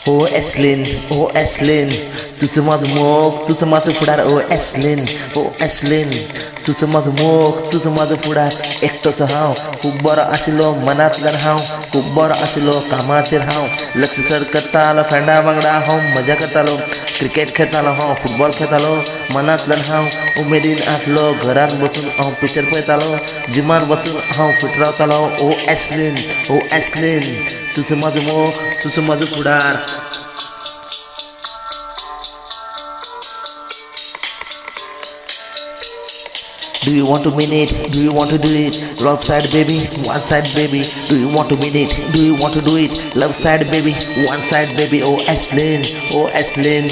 Oh Ashlyn, oh Ashlyn, tuझं माझं मोग, तुझं माझं पुढार. Oh Ashlyn, oh Ashlyn, तुझं माझं मोग, तुझं माझं पुढार. एकटोच हाव खूप बरं आशिलो, मनातलं हाव खूप बरं आशिलो, कामाचेर हाव लक्ष सर करता आलो, फ्रेंडा वांगडा हाव मजा करतालो, क्रिकेट खेळतालो हाव, फुटबॉल खेळतालो, मनातलं हाव उमेदीन आसलो. घरात बसून हांव पिक्चर पळयतालो, जिमात बसून हांव फिट रावतालो. ओ Ashlyn, ओ Ashlyn, तुझं माझं मोग, तुझं माझं पुढार. Do you want to mean it? Do you want to do it? Love side baby, one side baby. Do you want to mean it? Do you want to do it? Love side baby, one side baby. Oh Ashlyn, oh Ashlyn,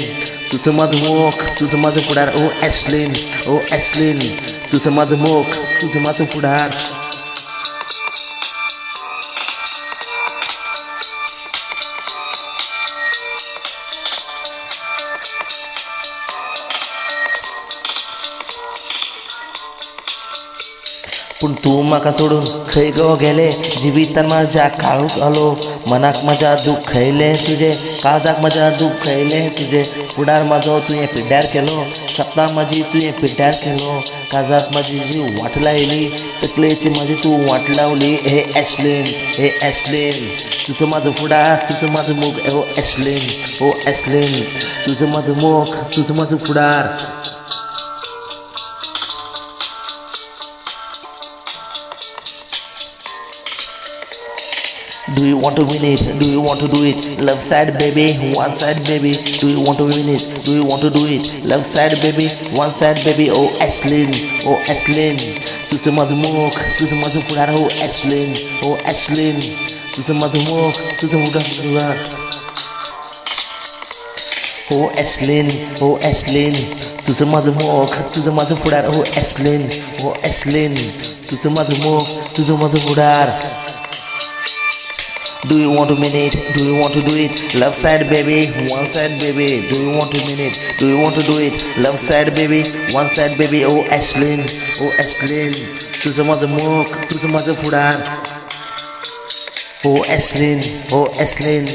तुझं माझं मोग, तुझं माझं पुढार. Oh Ashlyn, oh Ashlyn, तुझं माझं मोग, तुझं माझं पुढार. पण तू म्हाका सोडून खंय गो गेले, जिवितान माझ्या काळूक आलो, मनाक म्हज्या दूख खयले तुजे, काळजाक म्हज्या दूख खयले तुजे. फुडार म्हाजो तुवें पिड्ड्यार केलो, सपनां म्हाजी तुवें पिड्ड्यार केलो, काळजाक म्हाजी जीव वाट लायली, तकलेची म्हाजी तूं वाट लावली. हे Ashlyn, हे Ashlyn, तुझं माझं फुडार, तुझं माझं मोग. ओ Ashlyn, ओ Ashlyn, तुझं माझं मोग, तुझं माझं फुडार. Do you want to win it? Do you want to do it? Love side baby, one side baby. Do you want to win it? Do you want to do it? Love side baby, one side baby. Oh Ashlyn, oh Ashlyn, तुझं माझं मोग, तुझं माझं पुढार. Oh Ashlyn, oh Ashlyn, तुझं माझं मोग, तुझं पुढार. Oh Ashlyn, oh Ashlyn, तुझं माझं मोग, तुझं माझं पुढार. Oh Ashlyn, oh Ashlyn, तुझं माझं मोग, तुझं माझं पुढार. Do you want to mean it? Do you want to do it? Love side baby, one side baby. Do you want to mean it? Do you want to do it? Love side baby, one side baby. Oh Ashlyn, oh Ashlyn, तुझं माझं मोग, तुझं माझं पुढार. Oh Ashlyn, oh Ashlyn,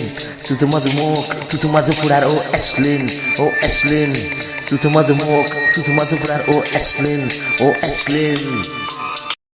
तुझं माझं मोग, तुझं माझं पुढार. Oh Ashlyn, oh Ashlyn, तुझं माझं मोग, तुझं माझं पुढार. Oh Ashlyn, oh Ashlyn.